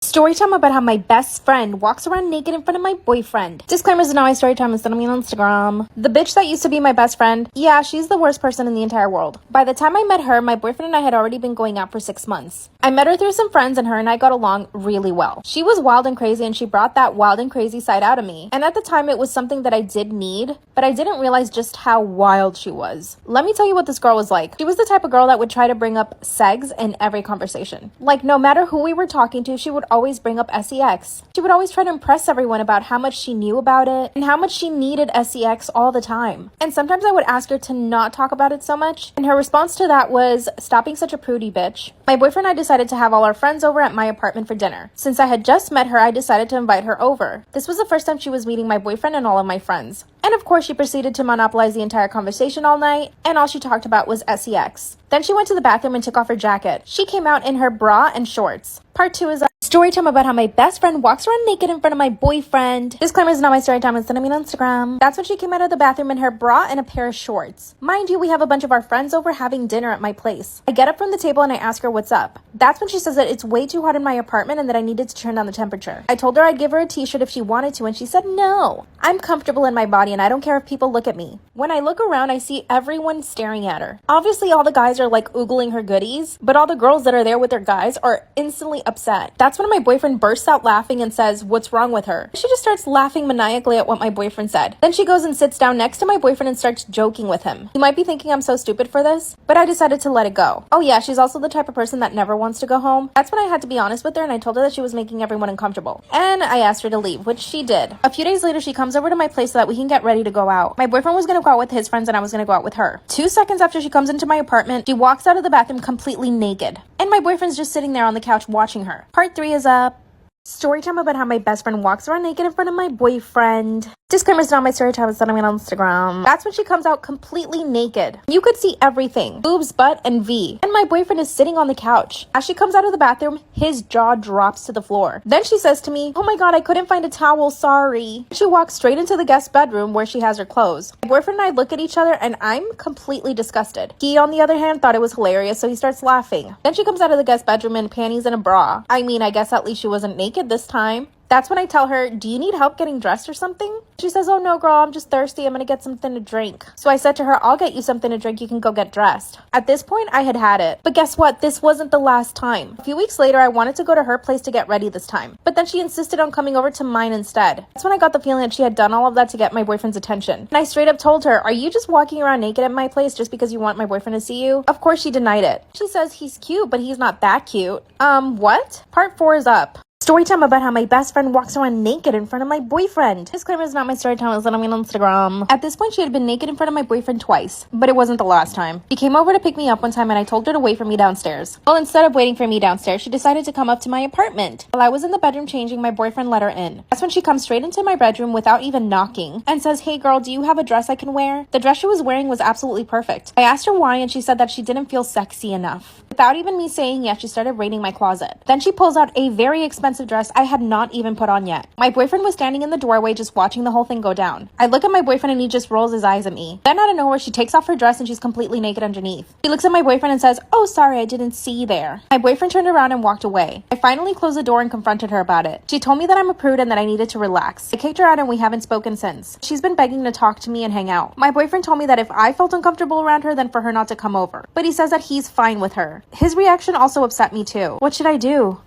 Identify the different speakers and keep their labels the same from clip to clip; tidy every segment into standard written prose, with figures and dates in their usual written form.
Speaker 1: Story time about how my best friend walks around naked in front of my boyfriend. Disclaimers is not my story time instead of me on Instagram. The bitch that used to be my best friend, yeah, she's the worst person in the entire world. By the time I met her, my boyfriend and I had already been going out for 6 months. I met her through some friends and her and I got along really well. She was wild and crazy and she brought that wild and crazy side out of me. And at the time it was something that I did need, but I didn't realize just how wild she was. Let me tell you what this girl was like. She was the type of girl that would try to bring up sex in every conversation. Like no matter who we were talking to, she would always bring up sex. She would always try to impress everyone about how much she knew about it and how much she needed sex all the time. And sometimes I would ask her to not talk about it so much, and her response to that was, "Stop being such a prudy, bitch." My boyfriend and I decided to have all our friends over at my apartment for dinner. Since I had just met her, I decided to invite her over. This was the first time she was meeting my boyfriend and all of my friends. And of course, she proceeded to monopolize the entire conversation all night, and all she talked about was sex. Then she went to the bathroom and took off her jacket. She came out in her bra and shorts. Part 2 is a story time about how my best friend walks around naked in front of my boyfriend. Disclaimer is not my story time, it's on Instagram. That's when she came out of the bathroom in her bra and a pair of shorts. Mind you, we have a bunch of our friends over having dinner at my place. I get up from the table and I ask her what's up. That's when she says that it's way too hot in my apartment and that I needed to turn down the temperature. I told her I'd give her a t-shirt if she wanted to, and she said no. I'm comfortable in my body and I don't care if people look at me. When I look around, I see everyone staring at her. Obviously, all the guys are like oogling her goodies, but all the girls that are there with their guys are instantly upset. That's when my boyfriend bursts out laughing and says, "What's wrong with her?" She just starts laughing maniacally at what my boyfriend said. Then she goes and sits down next to my boyfriend and starts joking with him. You might be thinking I'm so stupid for this, but I decided to let it go. Oh yeah, she's also the type of person that never wants to go home. That's when I had to be honest with her and I told her that she was making everyone uncomfortable. And I asked her to leave, which she did. A few days later, she comes over to my place so that we can get ready to go out. My boyfriend was gonna go out with his friends and I was gonna go out with her. 2 seconds after she comes into my apartment, she walks out of the bathroom completely naked. And my boyfriend's just sitting there on the couch watching her. Part 3 is up. Story time about how my best friend walks around naked in front of my boyfriend. Disclaimer is not my story time, it's not on Instagram. That's when she comes out completely naked. You could see everything. Boobs, butt, and V. And my boyfriend is sitting on the couch. As she comes out of the bathroom, his jaw drops to the floor. Then she says to me, "Oh my god, I couldn't find a towel, sorry." She walks straight into the guest bedroom where she has her clothes. My boyfriend and I look at each other and I'm completely disgusted. He, on the other hand, thought it was hilarious, so he starts laughing. Then she comes out of the guest bedroom in panties and a bra. I mean, I guess at least she wasn't naked this time. That's when I tell her, "Do you need help getting dressed or something?" She says, "Oh no girl, I'm just thirsty, I'm gonna get something to drink." So I said to her, "I'll get you something to drink, you can go get dressed." At this point, I had it. But guess what? This wasn't the last time. A few weeks later, I wanted to go to her place to get ready this time. But then she insisted on coming over to mine instead. That's when I got the feeling that she had done all of that to get my boyfriend's attention. And I straight up told her, "Are you just walking around naked at my place just because you want my boyfriend to see you?" Of course she denied it. She says he's cute, but he's not that cute. What? Part 4 is up. Story time about how my best friend walks around naked in front of my boyfriend. Disclaimer is not my story time, it's on Instagram. At this point, she had been naked in front of my boyfriend twice, but it wasn't the last time. She came over to pick me up one time and I told her to wait for me downstairs. Well, instead of waiting for me downstairs, she decided to come up to my apartment. While I was in the bedroom changing, my boyfriend let her in. That's when she comes straight into my bedroom without even knocking and says, "Hey girl, do you have a dress I can wear?" The dress she was wearing was absolutely perfect. I asked her why and she said that she didn't feel sexy enough. Without even me saying yes, she started raiding my closet. Then she pulls out a very expensive dress I had not even put on yet. My boyfriend was standing in the doorway just watching the whole thing go down. I look at my boyfriend and he just rolls his eyes at me. Then out of nowhere, she takes off her dress and she's completely naked underneath. She looks at my boyfriend and says, "Oh, sorry, I didn't see there." My boyfriend turned around and walked away. I finally closed the door and confronted her about it. She told me that I'm a prude and that I needed to relax. I kicked her out and we haven't spoken since. She's been begging to talk to me and hang out. My boyfriend told me that if I felt uncomfortable around her, then for her not to come over. But he says that he's fine with her. His reaction also upset me too. What should I do?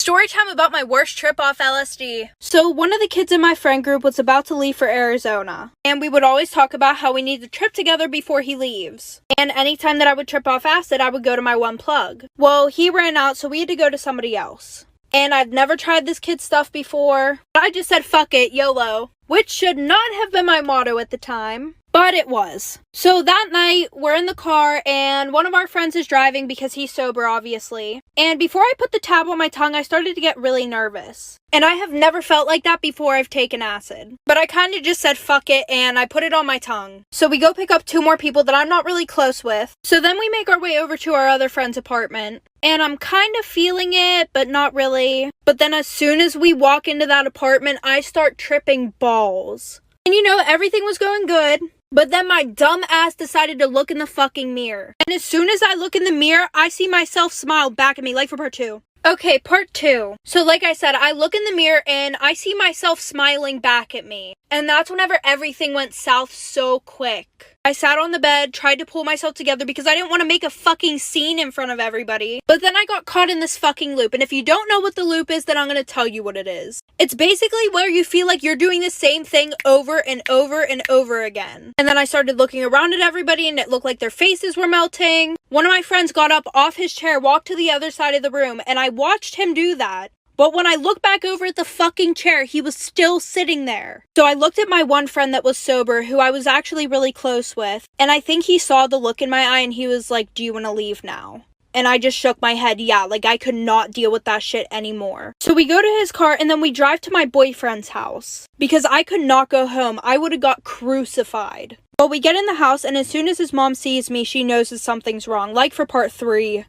Speaker 2: Story time about my worst trip off LSD. So one of the kids in my friend group was about to leave for Arizona. And we would always talk about how we need to trip together before he leaves. And anytime that I would trip off acid, I would go to my one plug. Well, he ran out, so we had to go to somebody else. And I've never tried this kid's stuff before. I just said, fuck it, YOLO. Which should not have been my motto at the time. But it was. So that night, we're in the car, and one of our friends is driving because he's sober, obviously. And before I put the tab on my tongue, I started to get really nervous. And I have never felt like that before I've taken acid. But I kind of just said fuck it, and I put it on my tongue. So we go pick up 2 more people that I'm not really close with. So then we make our way over to our other friend's apartment. And I'm kind of feeling it, but not really. But then as soon as we walk into that apartment, I start tripping balls. And you know, everything was going good. But then my dumb ass decided to look in the fucking mirror. And as soon as I look in the mirror, I see myself smile back at me, like for part 2. Okay, part 2. So like I said, I look in the mirror and I see myself smiling back at me. And that's whenever everything went south so quick. I sat on the bed, tried to pull myself together because I didn't want to make a fucking scene in front of everybody. But then I got caught in this fucking loop. And if you don't know what the loop is, then I'm going to tell you what it is. It's basically where you feel like you're doing the same thing over and over and over again. And then I started looking around at everybody and it looked like their faces were melting. One of my friends got up off his chair, walked to the other side of the room, and I watched him do that. But when I looked back over at the fucking chair, he was still sitting there. So I looked at my one friend that was sober, who I was actually really close with, and I think he saw the look in my eye and he was like, "Do you want to leave now?" And I just shook my head, yeah, like I could not deal with that shit anymore. So we go to his car and then we drive to my boyfriend's house. Because I could not go home. I would have got crucified. Well, we get in the house and as soon as his mom sees me, she knows that something's wrong, like for part 3.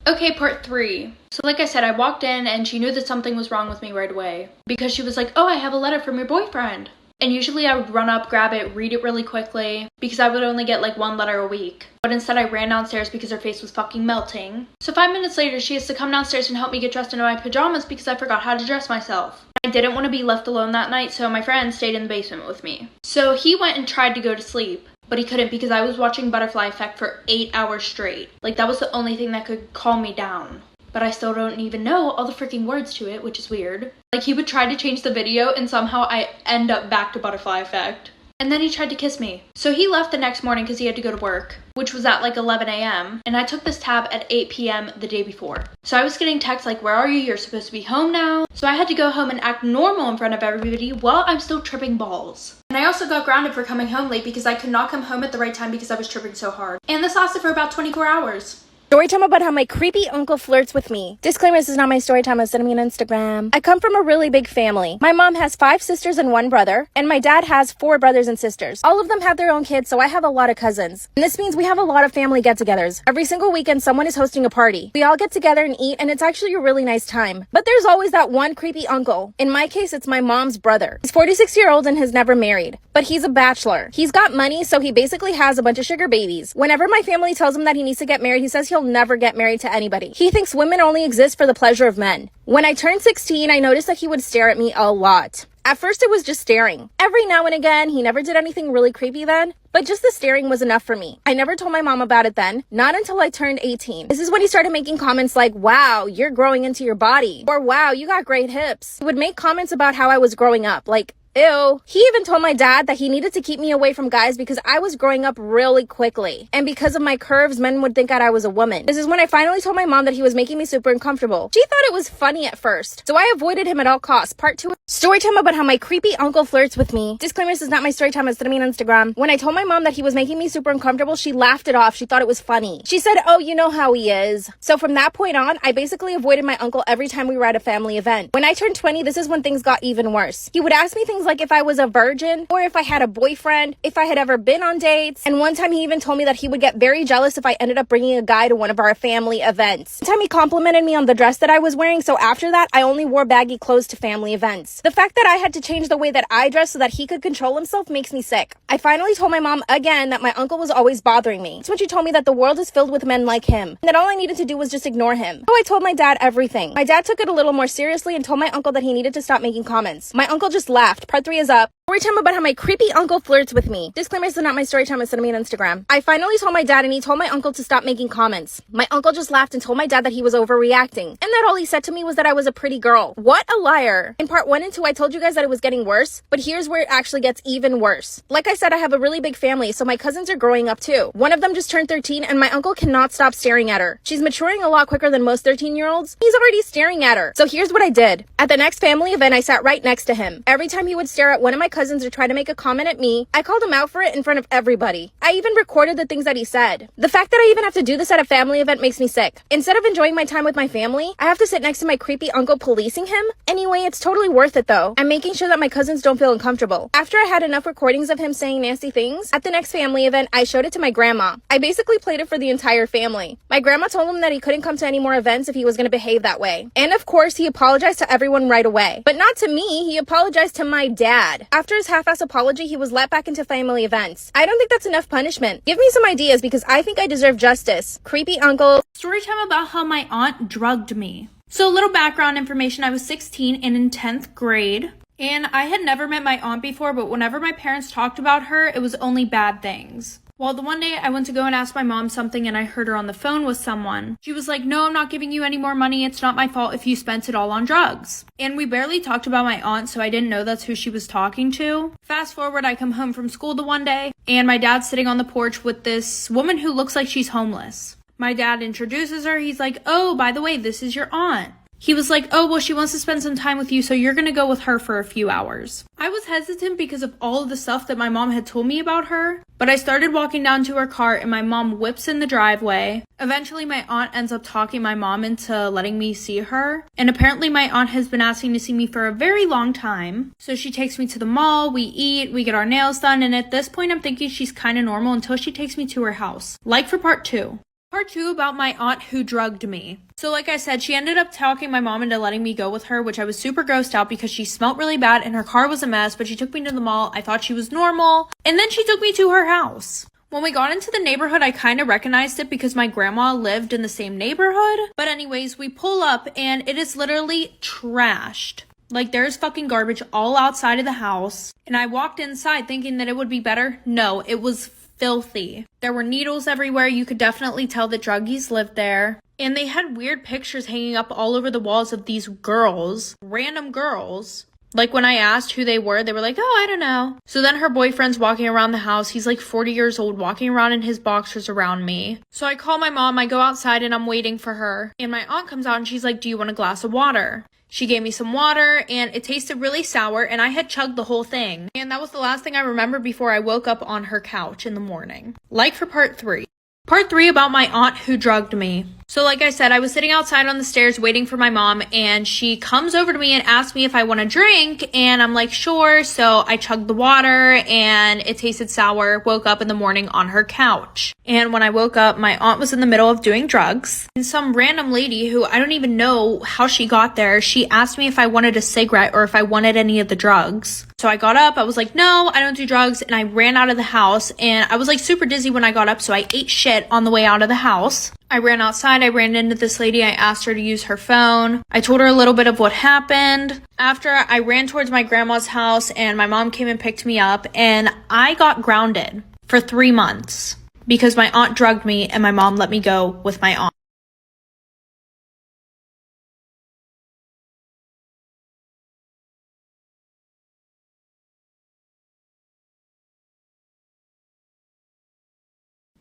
Speaker 2: Okay, part 3. So like I said, I walked in and she knew that something was wrong with me right away. Because she was like, "Oh, I have a letter from your boyfriend." And usually I would run up, grab it, read it really quickly, because I would only get like 1 letter a week. But instead I ran downstairs because her face was fucking melting. So 5 minutes later, she has to come downstairs and help me get dressed into my pajamas because I forgot how to dress myself. I didn't want to be left alone that night, so my friend stayed in the basement with me. So he went and tried to go to sleep. But he couldn't because I was watching Butterfly Effect for 8 hours straight. Like, that was the only thing that could calm me down. But I still don't even know all the freaking words to it, which is weird. Like, he would try to change the video and somehow I end up back to Butterfly Effect. And then he tried to kiss me. So he left the next morning because he had to go to work, which was at like 11 a.m. And I took this tab at 8 p.m. the day before. So I was getting texts like, "Where are you? You're supposed to be home now." So I had to go home and act normal in front of everybody while I'm still tripping balls. And I also got grounded for coming home late because I could not come home at the right time because I was tripping so hard. And this lasted for about 24 hours.
Speaker 1: Story time about how my creepy uncle flirts with me. Disclaimer, this is not my story time. Send me on Instagram. I come from a really big family. My mom has 5 sisters and 1 brother, and my dad has 4 brothers and sisters. All of them have their own kids, so I have a lot of cousins. And this means we have a lot of family get-togethers. Every single weekend, someone is hosting a party. We all get together and eat, and it's actually a really nice time. But there's always that one creepy uncle. In my case, it's my mom's brother. He's 46-year-old and has never married, but he's a bachelor. He's got money, so he basically has a bunch of sugar babies. Whenever my family tells him that he needs to get married, he says he'll never get married to anybody. He thinks women only exist for the pleasure of men. When I turned 16, I noticed that he would stare at me a lot. At first, it was just staring. Every now and again, he never did anything really creepy then, but just the staring was enough for me. I never told my mom about it then, not until I turned 18. This is when he started making comments like, "Wow, you're growing into your body," or "Wow, you got great hips." He would make comments about how I was growing up, like, "Ew." He even told my dad that he needed to keep me away from guys because I was growing up really quickly. And because of my curves, men would think that I was a woman. This is when I finally told my mom that he was making me super uncomfortable. She thought it was funny at first, so I avoided him at all costs. Part 2. Story time about how my creepy uncle flirts with me. Disclaimer, this is not my story time. It's me on Instagram. When I told my mom that he was making me super uncomfortable, she laughed it off. She thought it was funny. She said, "Oh, you know how he is." So from that point on, I basically avoided my uncle every time we were at a family event. When I turned 20, this is when things got even worse. He would ask me things like if I was a virgin, or if I had a boyfriend, if I had ever been on dates. And one time he even told me that he would get very jealous if I ended up bringing a guy to one of our family events. One time he complimented me on the dress that I was wearing, so after that, I only wore baggy clothes to family events. The fact that I had to change the way that I dress so that he could control himself makes me sick. I finally told my mom again that my uncle was always bothering me. That's when she told me that the world is filled with men like him, and that all I needed to do was just ignore him. So I told my dad everything. My dad took it a little more seriously and told my uncle that he needed to stop making comments. My uncle just laughed. Part 3 is up. Story time about how my creepy uncle flirts with me. Disclaimer, this is not my story time. Send me on Instagram. I finally told my dad and he told my uncle to stop making comments. My uncle just laughed and told my dad that he was overreacting. And that all he said to me was that I was a pretty girl. What a liar. In part 1 and 2, I told you guys that it was getting worse, but here's where it actually gets even worse. Like I said, I have a really big family, so my cousins are growing up too. One of them just turned 13 and my uncle cannot stop staring at her. She's maturing a lot quicker than most 13-year-olds. He's already staring at her. So here's what I did. At the next family event, I sat right next to him. Every time he would stare at one of my cousins or try to make a comment at me, I called him out for it in front of everybody. I even recorded the things that he said. The fact that I even have to do this at a family event makes me sick. Instead of enjoying my time with my family, I have to sit next to my creepy uncle policing him. Anyway, it's totally worth it though. I'm making sure that my cousins don't feel uncomfortable. After I had enough recordings of him saying nasty things, at the next family event, I showed it to my grandma. I basically played it for the entire family. My grandma told him that he couldn't come to any more events if he was going to behave that way. And of course, he apologized to everyone right away. But not to me, he apologized to my dad. After his half-ass apology, he was let back into family events. I don't think that's enough punishment. Give me some ideas because I think I deserve justice. Creepy uncle.
Speaker 2: Story time about how my aunt drugged me. So a little background information, I was 16 and in 10th grade. And I had never met my aunt before, but whenever my parents talked about her, it was only bad things. Well, the one day I went to go and ask my mom something and I heard her on the phone with someone. She was like, no, I'm not giving you any more money. It's not my fault if you spent it all on drugs. And we barely talked about my aunt, so I didn't know that's who she was talking to. Fast forward, I come home from school the one day and my dad's sitting on the porch with this woman who looks like she's homeless. My dad introduces her. He's like, oh, by the way, this is your aunt. He was like, oh, well, she wants to spend some time with you, so you're going to go with her for a few hours. I was hesitant because of all of the stuff that my mom had told me about her, but I started walking down to her car and my mom whips in the driveway. Eventually, my aunt ends up talking my mom into letting me see her, and apparently my aunt has been asking to see me for a very long time. So she takes me to the mall, we eat, we get our nails done, and at this point, I'm thinking she's kind of normal until she takes me to her house. Like for part 2. Part 2 about my aunt who drugged me. So like I said, she ended up talking my mom into letting me go with her, which I was super grossed out because she smelled really bad and her car was a mess, but she took me to the mall. I thought she was normal. And then she took me to her house. When we got into the neighborhood, I kind of recognized it because my grandma lived in the same neighborhood. But anyways, we pull up and it is literally trashed. Like there's fucking garbage all outside of the house. And I walked inside thinking that it would be better. No, it was filthy. There were needles everywhere. You could definitely tell that druggies lived there. And they had weird pictures hanging up all over the walls of these girls, random girls. Like when I asked who they were like, oh, I don't know. So then her boyfriend's walking around the house. He's like 40 years old, walking around in his boxers around me. So I call my mom, I go outside and I'm waiting for her. And my aunt comes out and she's like, do you want a glass of water? She gave me some water and it tasted really sour and I had chugged the whole thing. And that was the last thing I remember before I woke up on her couch in the morning. Like for part 3. Part 3 about my aunt who drugged me. So like I said, I was sitting outside on the stairs waiting for my mom and she comes over to me and asks me if I want a drink and I'm like, sure. So I chugged the water and it tasted sour, woke up in the morning on her couch. And when I woke up, my aunt was in the middle of doing drugs. And some random lady who I don't even know how she got there, she asked me if I wanted a cigarette or if I wanted any of the drugs. So I got up, I was like, no, I don't do drugs. And I ran out of the house and I was like super dizzy when I got up. So I ate shit on the way out of the house. I ran outside, I ran into this lady, I asked her to use her phone. I told her a little bit of what happened. After I ran towards my grandma's house and my mom came and picked me up and I got grounded for 3 months because my aunt drugged me and my mom let me go with my aunt.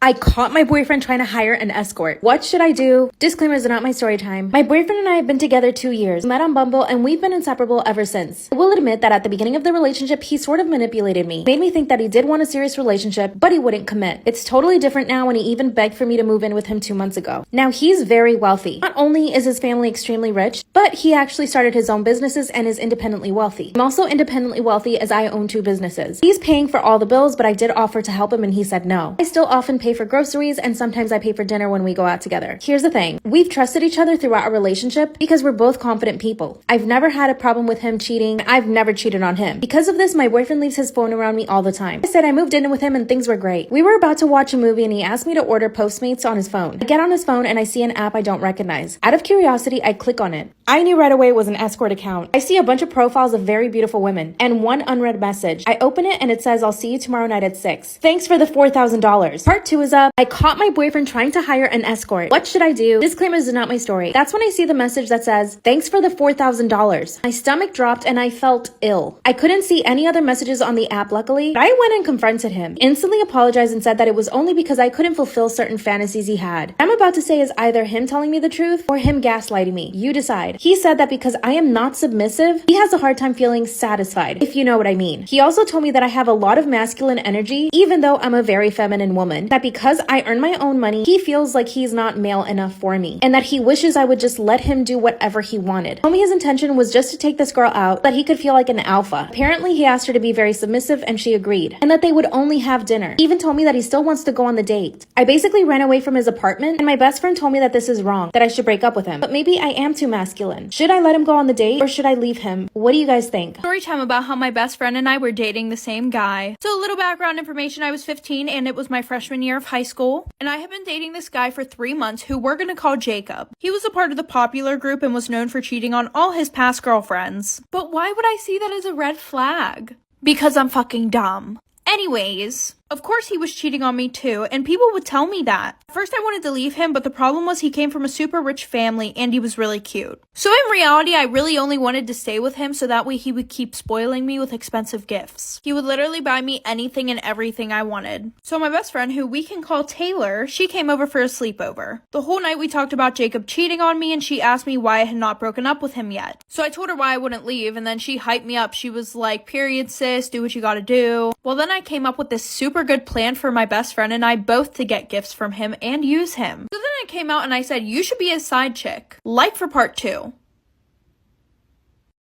Speaker 1: I caught my boyfriend trying to hire an escort. What should I do? Disclaimers are not my story time. My boyfriend and I have been together 2 years. We met on Bumble and we've been inseparable ever since. I will admit that at the beginning of the relationship, he sort of manipulated me. Made me think that he did want a serious relationship, but he wouldn't commit. It's totally different now and he even begged for me to move in with him 2 months ago. Now he's very wealthy. Not only is his family extremely rich, but he actually started his own businesses and is independently wealthy. I'm also independently wealthy as I own 2 businesses. He's paying for all the bills, but I did offer to help him and he said no. I still often pay for groceries and sometimes I pay for dinner when we go out together. Here's the thing. We've trusted each other throughout our relationship because we're both confident people. I've never had a problem with him cheating. I've never cheated on him. Because of this, my boyfriend leaves his phone around me all the time. I said I moved in with him and things were great. We were about to watch a movie and he asked me to order Postmates on his phone. I get on his phone and I see an app I don't recognize. Out of curiosity, I click on it. I knew right away it was an escort account. I see a bunch of profiles of very beautiful women and one unread message. I open it and it says, I'll see you tomorrow night at 6. Thanks for the $4,000. Part 2 is up. I caught my boyfriend trying to hire an escort. What should I do? Disclaimers is not my story. That's when I see the message that says, thanks for the $4,000. My stomach dropped and I felt ill. I couldn't see any other messages on the app luckily, but I went and confronted him. Instantly apologized and said that it was only because I couldn't fulfill certain fantasies he had. What I'm about to say is either him telling me the truth or him gaslighting me. You decide. He said that because I am not submissive, he has a hard time feeling satisfied, if you know what I mean. He also told me that I have a lot of masculine energy, even though I'm a very feminine woman. That because I earn my own money, he feels like he's not male enough for me, and that he wishes I would just let him do whatever he wanted. He told me his intention was just to take this girl out, that he could feel like an alpha. Apparently, he asked her to be very submissive, and she agreed, and that they would only have dinner. He even told me that he still wants to go on the date. I basically ran away from his apartment, and my best friend told me that this is wrong, that I should break up with him. But maybe I am too masculine. Should I let him go on the date, or should I leave him? What do you guys think?
Speaker 2: Story time about how my best friend and I were dating the same guy. So a little background information, I was 15 and it was my freshman year year of high school, and I had been dating this guy for 3 months who we're gonna call Jacob. He was a part of the popular group and was known for cheating on all his past girlfriends. But why would I see that as a red flag? Because I'm fucking dumb. Anyways, of course he was cheating on me too, and people would tell me that. At first I wanted to leave him, but the problem was he came from a super rich family and he was really cute. So in reality, I really only wanted to stay with him so that way he would keep spoiling me with expensive gifts. He would literally buy me anything and everything I wanted. So my best friend, who we can call Taylor, she came over for a sleepover. The whole night we talked about Jacob cheating on me, and she asked me why I had not broken up with him yet. So I told her why I wouldn't leave, and then she hyped me up. She was like, period sis, do what you gotta do. Well, then I came up with this super good plan for my best friend and I both to get gifts from him and use him. So then I came out and I said, you should be his side chick. Like for part 2.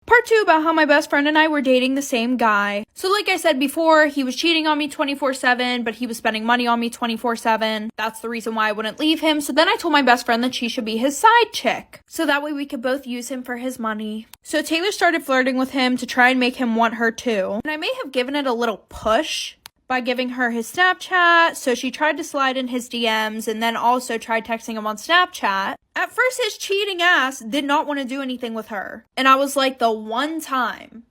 Speaker 2: Part 2 about how my best friend and I were dating the same guy. So like I said before, he was cheating on me 24/7, but he was spending money on me 24/7. That's the reason why I wouldn't leave him. So then I told my best friend that she should be his side chick. So that way we could both use him for his money. So Taylor started flirting with him to try and make him want her too. And I may have given it a little push by giving her his Snapchat, so she tried to slide in his DMs and then also tried texting him on Snapchat. At first, his cheating ass did not want to do anything with her. And I was like, the one time.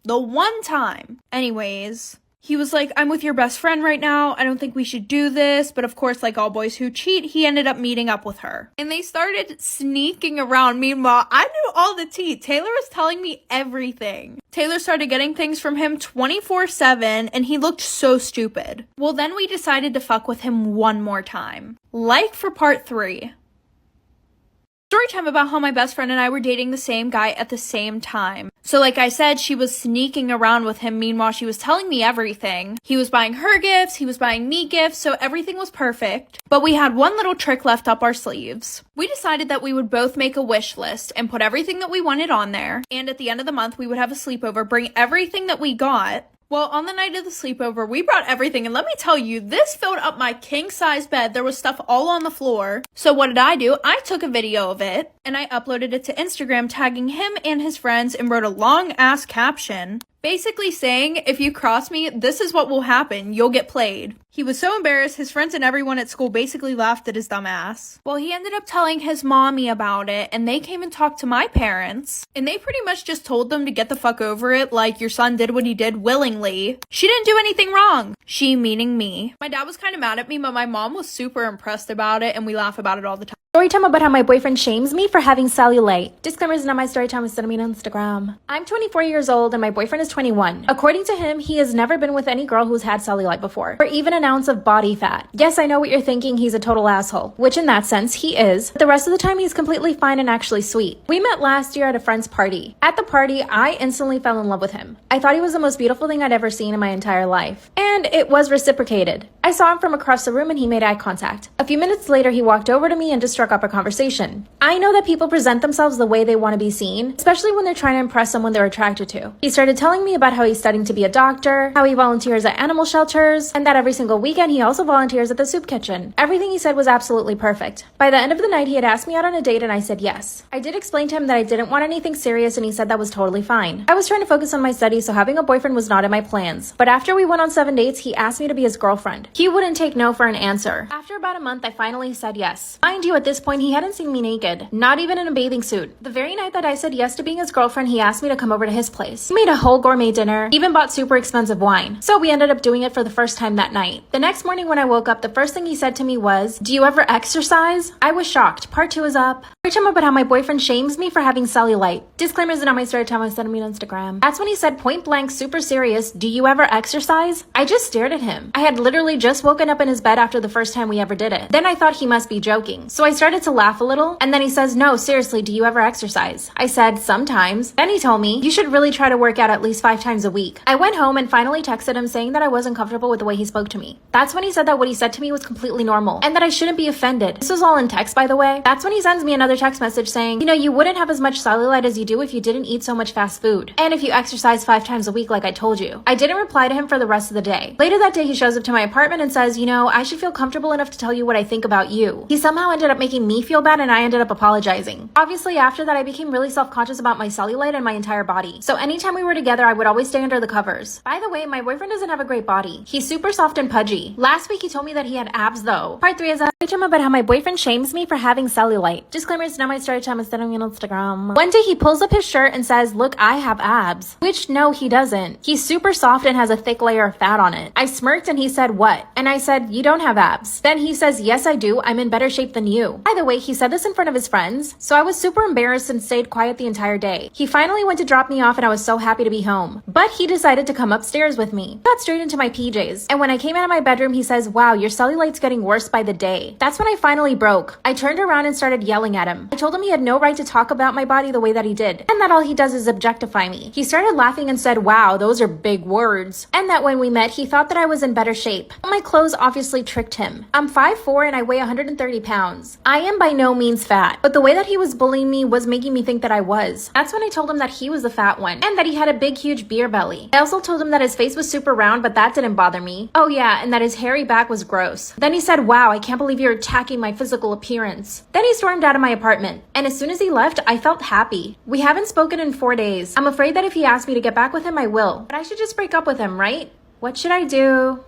Speaker 2: Anyways, he was like, I'm with your best friend right now. I don't think we should do this. But of course, like all boys who cheat, he ended up meeting up with her. And they started sneaking around. Meanwhile, I knew all the tea. Taylor was telling me everything. Taylor started getting things from him 24/7 and he looked so stupid. Well, then we decided to fuck with him one more time. Like for part 3. Story time about how my best friend and I were dating the same guy at the same time. So like I said, she was sneaking around with him. Meanwhile, she was telling me everything. He was buying her gifts. He was buying me gifts. So everything was perfect. But we had one little trick left up our sleeves. We decided that we would both make a wish list and put everything that we wanted on there. And at the end of the month, we would have a sleepover, bring everything that we got. Well, on the night of the sleepover, we brought everything, and let me tell you, this filled up my king-size bed. There was stuff all on the floor. So what did I do? I took a video of it, and I uploaded it to Instagram, tagging him and his friends, and wrote a long-ass caption, basically saying, if you cross me, this is what will happen. You'll get played. He was so embarrassed, his friends and everyone at school basically laughed at his dumb ass. Well, he ended up telling his mommy about it, and they came and talked to my parents, and they pretty much just told them to get the fuck over it, like your son did what he did willingly. She didn't do anything wrong. She meaning me. My dad was kind of mad at me, but my mom was super impressed about it, and we laugh about it all the time.
Speaker 1: Story time about how my boyfriend shames me for having cellulite. Disclaimer is not my story time, it's sending me on Instagram. I'm 24 years old and my boyfriend is 21. According to him, he has never been with any girl who's had cellulite before, or even an ounce of body fat. Yes, I know what you're thinking, he's a total asshole, which in that sense, he is. But the rest of the time, he's completely fine and actually sweet. We met last year at a friend's party. At the party, I instantly fell in love with him. I thought he was the most beautiful thing I'd ever seen in my entire life. And it was reciprocated. I saw him from across the room and he made eye contact. A few minutes later, he walked over to me and just struck up a conversation. I know that people present themselves the way they want to be seen, especially when they're trying to impress someone they're attracted to. He started telling me about how he's studying to be a doctor, how he volunteers at animal shelters, and that every single weekend he also volunteers at the soup kitchen. Everything he said was absolutely perfect. By the end of the night, he had asked me out on a date and I said yes. I did explain to him that I didn't want anything serious and he said that was totally fine. I was trying to focus on my studies, so having a boyfriend was not in my plans. But after we went on 7 dates, he asked me to be his girlfriend. He wouldn't take no for an answer. After about a month, I finally said yes. Mind you, at this point, he hadn't seen me naked, not even in a bathing suit. The very night that I said yes to being his girlfriend, he asked me to come over to his place. He made a whole gourmet dinner, even bought super expensive wine. So we ended up doing it for the first time that night. The next morning when I woke up, the first thing he said to me was, "Do you ever exercise?" I was shocked. Part 2 is up. Story time about how my boyfriend shames me for having cellulite. Disclaimers are not my story time, I sent me on Instagram. That's when he said point blank, super serious, "Do you ever exercise?" I just stared at him. I had literally just woken up in his bed after the first time we ever did it. Then I thought he must be joking. So I started to laugh a little, and then he says, "No, seriously, do you ever exercise?" I said, "Sometimes." Then he told me, "You should really try to work out at least 5 times a week." I went home and finally texted him saying that I wasn't comfortable with the way he spoke to me. That's when he said that what he said to me was completely normal, and that I shouldn't be offended. This was all in text, by the way. That's when he sends me another text message saying, you wouldn't have as much cellulite as you do if you didn't eat so much fast food. And if you exercise 5 times a week like I told you. I didn't reply to him for the rest of the day. Later that day, he shows up to my apartment and says, I should feel comfortable enough to tell you what I think about you. He somehow ended up making making me feel bad and I ended up apologizing. Obviously, after that, I became really self-conscious about my cellulite and my entire body. So anytime we were together, I would always stay under the covers. By the way, my boyfriend doesn't have a great body. He's super soft and pudgy. Last week, he told me that he had abs though. Part 3 is a story about how my boyfriend shames me for having cellulite. Disclaimer, it's not my story time, instead of on Instagram. One day, he pulls up his shirt and says, "Look, I have abs." Which, no, he doesn't. He's super soft and has a thick layer of fat on it. I smirked and he said, "What?" And I said, "You don't have abs." Then he says, "Yes, I do. I'm in better shape than you." By the way, he said this in front of his friends, so I was super embarrassed and stayed quiet the entire day. He finally went to drop me off and I was so happy to be home. But he decided to come upstairs with me. Got straight into my PJs. And when I came out of my bedroom, he says, "Wow, your cellulite's getting worse by the day." That's when I finally broke. I turned around and started yelling at him. I told him he had no right to talk about my body the way that he did, and that all he does is objectify me. He started laughing and said, "Wow, those are big words." And that when we met, he thought that I was in better shape. But my clothes obviously tricked him. I'm 5'4" and I weigh 130 pounds. I am by no means fat, but the way that he was bullying me was making me think that I was. That's when I told him that he was the fat one, and that he had a big huge beer belly. I also told him that his face was super round, but that didn't bother me. Oh yeah, and that his hairy back was gross. Then he said, "Wow, I can't believe you're attacking my physical appearance." Then he stormed out of my apartment, and as soon as he left, I felt happy. We haven't spoken in 4 days. I'm afraid that if he asks me to get back with him, I will. But I should just break up with him, right? What should I do?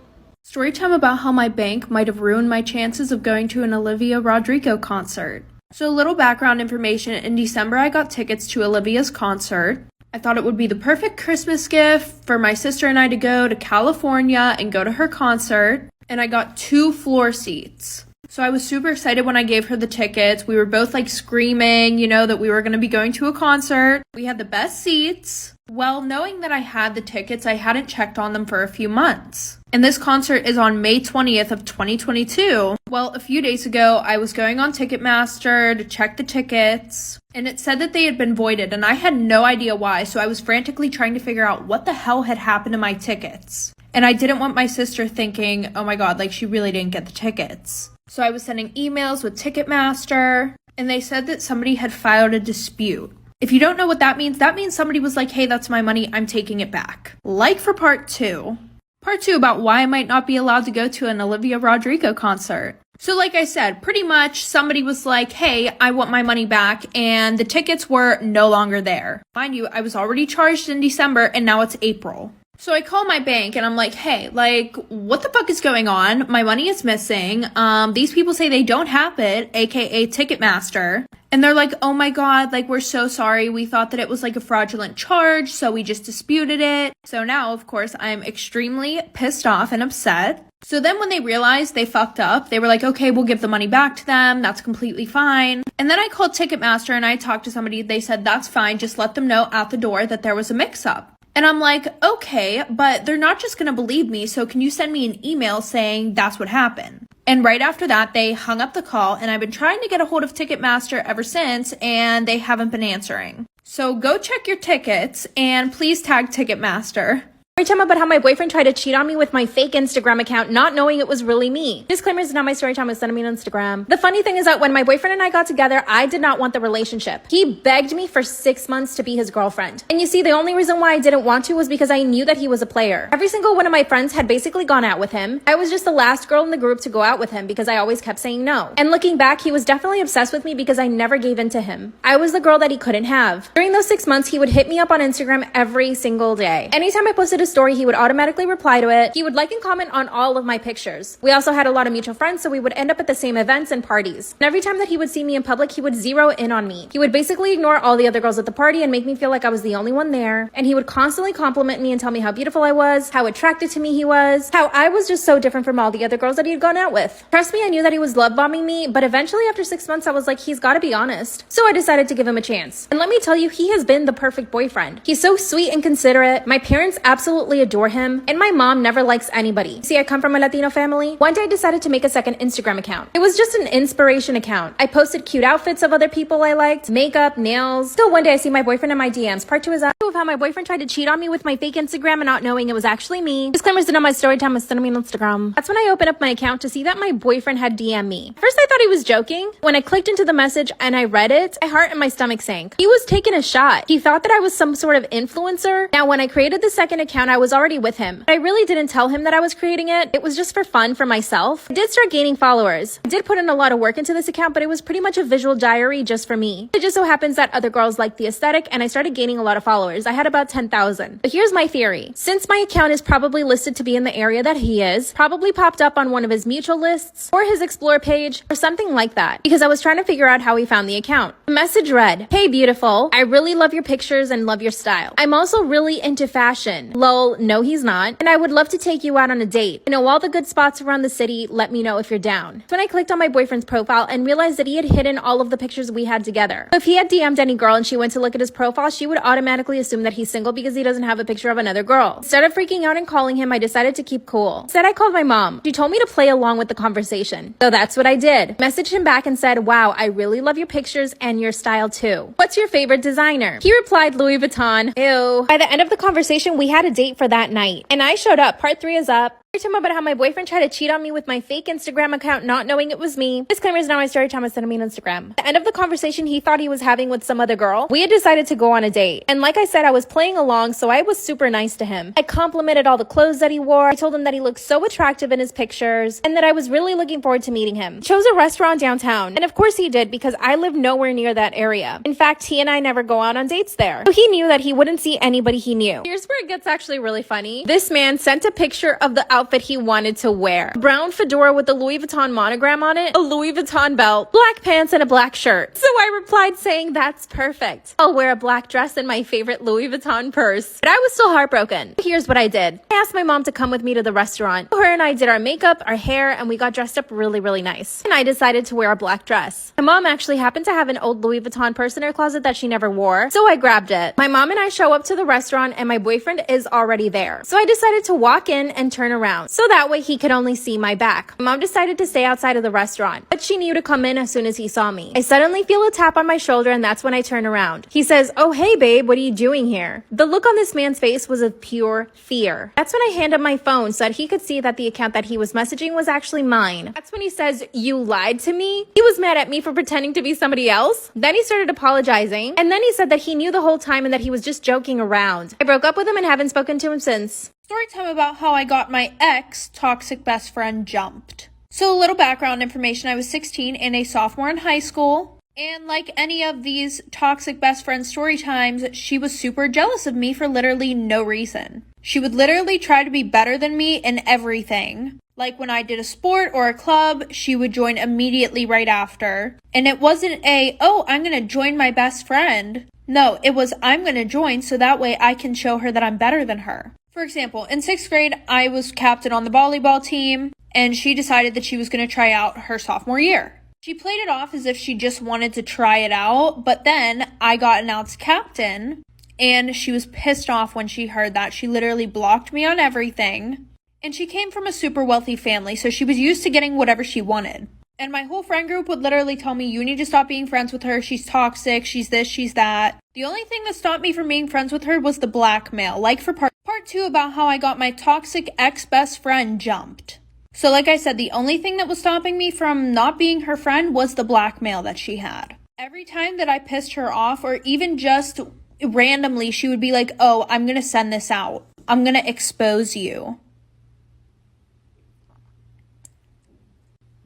Speaker 2: Storytime about how my bank might have ruined my chances of going to an Olivia Rodrigo concert. So a little background information, in December I got tickets to Olivia's concert. I thought it would be the perfect Christmas gift for my sister and I to go to California and go to her concert, and I got 2 floor seats. So I was super excited when I gave her the tickets. We were both like screaming, that we were going to be going to a concert. We had the best seats. Well, knowing that I had the tickets, I hadn't checked on them for a few months. And this concert is on May 20th of 2022. Well, a few days ago, I was going on Ticketmaster to check the tickets, and it said that they had been voided, and I had no idea why, so I was frantically trying to figure out what the hell had happened to my tickets. And I didn't want my sister thinking, oh my god, like she really didn't get the tickets. So I was sending emails with Ticketmaster, and they said that somebody had filed a dispute. If you don't know what that means somebody was like, "Hey, that's my money, I'm taking it back." Like for part 2. Part 2 about why I might not be allowed to go to an Olivia Rodrigo concert. So like I said, pretty much somebody was like, "Hey, I want my money back," and the tickets were no longer there. Mind you, I was already charged in December and now it's April. So I call my bank and I'm like, "Hey, like, what the fuck is going on? My money is missing. These people say they don't have it, aka Ticketmaster." And they're like, "Oh my god, like, we're so sorry. We thought that it was like a fraudulent charge, so we just disputed it." So now, of course, I'm extremely pissed off and upset. So then when they realized they fucked up, they were like, "Okay, we'll give the money back to them. That's completely fine." And then I called Ticketmaster and I talked to somebody. They said, "That's fine. Just let them know at the door that there was a mix-up." And I'm like, "Okay, but they're not just gonna believe me, so can you send me an email saying that's what happened?" And right after that, they hung up the call, and I've been trying to get a hold of Ticketmaster ever since, and they haven't been answering. So go check your tickets, and please tag Ticketmaster.
Speaker 1: Story time about how my boyfriend tried to cheat on me with my fake Instagram account, not knowing it was really me. Disclaimer, is not my story time, it's sending me on Instagram. The funny thing is that when my boyfriend and I got together, I did not want the relationship. He begged me for 6 months to be his girlfriend. And you see, the only reason why I didn't want to was because I knew that he was a player. Every single one of my friends had basically gone out with him. I was just the last girl in the group to go out with him because I always kept saying no. And looking back, he was definitely obsessed with me because I never gave in to him. I was the girl that he couldn't have. During those 6 months, he would hit me up on Instagram every single day. Anytime I posted a story, he would automatically reply to it. He would like and comment on all of my pictures. We also had a lot of mutual friends, so we would end up at the same events and parties. And every time that he would see me in public, he would zero in on me. He would basically ignore all the other girls at the party and make me feel like I was the only one there. And he would constantly compliment me and tell me how beautiful I was, how attracted to me he was, how I was just so different from all the other girls that he had gone out with. Trust me, I knew that he was love bombing me, but eventually after 6 months, I was like, he's gotta be honest. So I decided to give him a chance. And let me tell you, he has been the perfect boyfriend. He's so sweet and considerate. My parents absolutely adore him. And my mom never likes anybody. See, I come from a Latino family. One day I decided to make a second Instagram account. It was just an inspiration account. I posted cute outfits of other people I liked, makeup, nails. Till one day I see my boyfriend in my DMs. Part 2 is of how my boyfriend tried to cheat on me with my fake Instagram and not knowing it was actually me. Disclaimers did on my story time, sending me on Instagram. That's when I opened up my account to see that my boyfriend had DM'd me. First I thought he was joking. When I clicked into the message and I read it, my heart and my stomach sank. He was taking a shot. He thought that I was some sort of influencer. Now when I created the second account, account, I was already with him. But I really didn't tell him that I was creating it. It was just for fun for myself. I did start gaining followers. I did put in a lot of work into this account, but it was pretty much a visual diary just for me. It just so happens that other girls liked the aesthetic and I started gaining a lot of followers. I had about 10,000. But here's my theory. Since my account is probably listed to be in the area that he is, probably popped up on one of his mutual lists or his explore page or something like that, because I was trying to figure out how he found the account. The message read, "Hey beautiful, I really love your pictures and love your style. I'm also really into fashion. Lol, no he's not. And I would love to take you out on a date. I know all the good spots around the city. Let me know if you're down." So when I clicked on my boyfriend's profile and realized that he had hidden all of the pictures we had together. So if he had DM'd any girl and she went to look at his profile, she would automatically assume that he's single because he doesn't have a picture of another girl. Instead of freaking out and calling him, I decided to keep cool. Instead, I called my mom. She told me to play along with the conversation. So that's what I did. Messaged him back and said, "Wow, I really love your pictures and your style too. What's your favorite designer?" He replied, "Louis Vuitton." Ew. By the end of the conversation, we had a date for that night. And I showed up. Part 3 is up. I told him about how my boyfriend tried to cheat on me with my fake Instagram account, not knowing it was me. Disclaimer is now my story time. Sending me on Instagram. At the end of the conversation he thought he was having with some other girl, we had decided to go on a date. And like I said, I was playing along, so I was super nice to him. I complimented all the clothes that he wore. I told him that he looked so attractive in his pictures and that I was really looking forward to meeting him. He chose a restaurant downtown. And of course he did, because I live nowhere near that area. In fact, he and I never go out on dates there. So he knew that he wouldn't see anybody he knew. Here's where it gets actually really funny. This man sent a picture of the outfit he wanted to wear. A brown fedora with a Louis Vuitton monogram on it, a Louis Vuitton belt, black pants, and a black shirt. So I replied saying, "That's perfect. I'll wear a black dress and my favorite Louis Vuitton purse." But I was still heartbroken. Here's what I did. I asked my mom to come with me to the restaurant. Her and I did our makeup, our hair, and we got dressed up really, really nice. And I decided to wear a black dress. My mom actually happened to have an old Louis Vuitton purse in her closet that she never wore, so I grabbed it. My mom and I show up to the restaurant and my boyfriend is already there. So I decided to walk in and turn around, so that way he could only see my back. My mom decided to stay outside of the restaurant, but she knew to come in as soon as he saw me. I suddenly feel a tap on my shoulder and that's when I turn around. He says, "Oh, hey babe, what are you doing here?" The look on this man's face was of pure fear. That's when I hand him my phone so that he could see that the account that he was messaging was actually mine. That's when he says, "You lied to me?" He was mad at me for pretending to be somebody else. Then he started apologizing, and then he said that he knew the whole time and that he was just joking around. I broke up with him and haven't spoken to him since.
Speaker 2: Story time about how I got my ex-toxic best friend jumped. So a little background information, I was 16 and a sophomore in high school. And like any of these toxic best friend story times, she was super jealous of me for literally no reason. She would literally try to be better than me in everything. Like when I did a sport or a club, she would join immediately right after. And it wasn't "Oh, I'm gonna join my best friend." No, it was, "I'm gonna join so that way I can show her that I'm better than her." For example, in 6th grade, I was captain on the volleyball team, and she decided that she was going to try out her sophomore year. She played it off as if she just wanted to try it out, but then I got announced captain, and she was pissed off when she heard that. She literally blocked me on everything, and she came from a super wealthy family, so she was used to getting whatever she wanted. And my whole friend group would literally tell me, "You need to stop being friends with her. She's toxic. She's this, she's that." The only thing that stopped me from being friends with her was the blackmail, like for part 2 about how I got my toxic ex-best friend jumped. So like I said, the only thing that was stopping me from not being her friend was the blackmail that she had. Every time that I pissed her off, or even just randomly, she would be like, "Oh, I'm going to send this out. I'm going to expose you."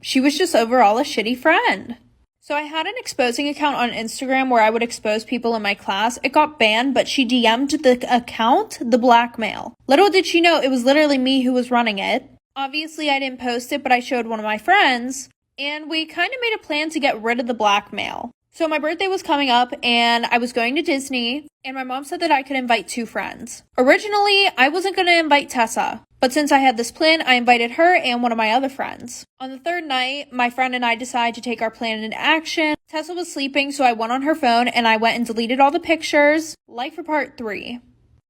Speaker 2: She was just overall a shitty friend. So I had an exposing account on Instagram where I would expose people in my class. It got banned, but she DM'd the account the blackmail. Little did she know it was literally me who was running it. Obviously, I didn't post it, but I showed one of my friends, and we kind of made a plan to get rid of the blackmail. So my birthday was coming up, and I was going to Disney, and my mom said that I could invite 2 friends. Originally, I wasn't going to invite Tessa, but since I had this plan, I invited her and one of my other friends. On the 3rd night, my friend and I decided to take our plan into action. Tessa was sleeping, so I went on her phone, and I went and deleted all the pictures, like for part 3.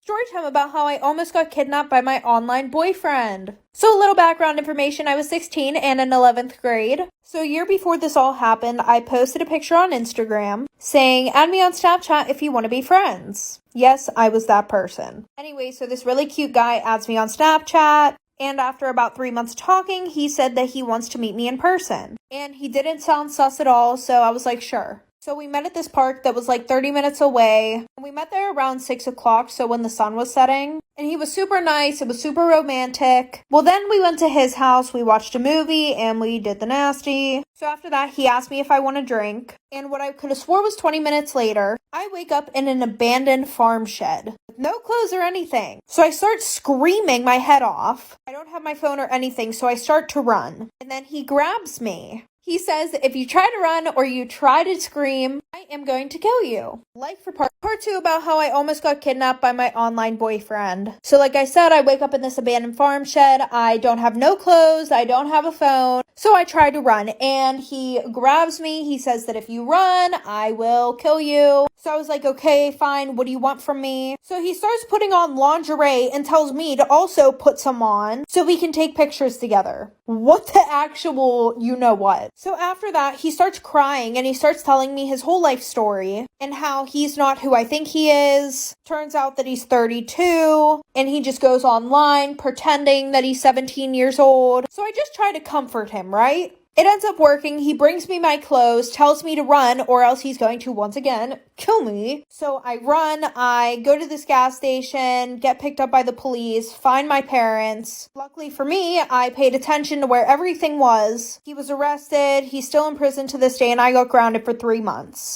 Speaker 2: Story time about how I almost got kidnapped by my online boyfriend. So a little background information, I was 16 and in 11th grade. So a year before this all happened, I posted a picture on Instagram saying, "Add me on Snapchat if you want to be friends." Yes, I was that person. Anyway, so this really cute guy adds me on Snapchat. And after about 3 months talking, he said that he wants to meet me in person. And he didn't sound sus at all, so I was like, sure. So we met at this park that was like 30 minutes away. And we met there around 6 o'clock, so when the sun was setting. And he was super nice. It was super romantic. Well, then we went to his house. We watched a movie and we did the nasty. So after that, he asked me if I want a drink. And what I could have swore was 20 minutes later, I wake up in an abandoned farm shed with no clothes or anything. So I start screaming my head off. I don't have my phone or anything, so I start to run. And then he grabs me. He says, if you try to run or you try to scream, I am going to kill you. Like for part 2 about how I almost got kidnapped by my online boyfriend. So like I said, I wake up in this abandoned farm shed. I don't have no clothes. I don't have a phone. So I try to run and he grabs me. He says that if you run, I will kill you. So I was like, okay, fine. What do you want from me? So he starts putting on lingerie and tells me to also put some on so we can take pictures together. What the actual you know what? So after that, he starts crying and he starts telling me his whole life story and how he's not who I think he is. Turns out that he's 32 and he just goes online pretending that he's 17 years old. So I just try to comfort him, right? It ends up working. He brings me my clothes, tells me to run, or else he's going to, once again, kill me. So I run, I go to this gas station, get picked up by the police, find my parents. Luckily for me, I paid attention to where everything was. He was arrested, he's still in prison to this day, and I got grounded for 3 months.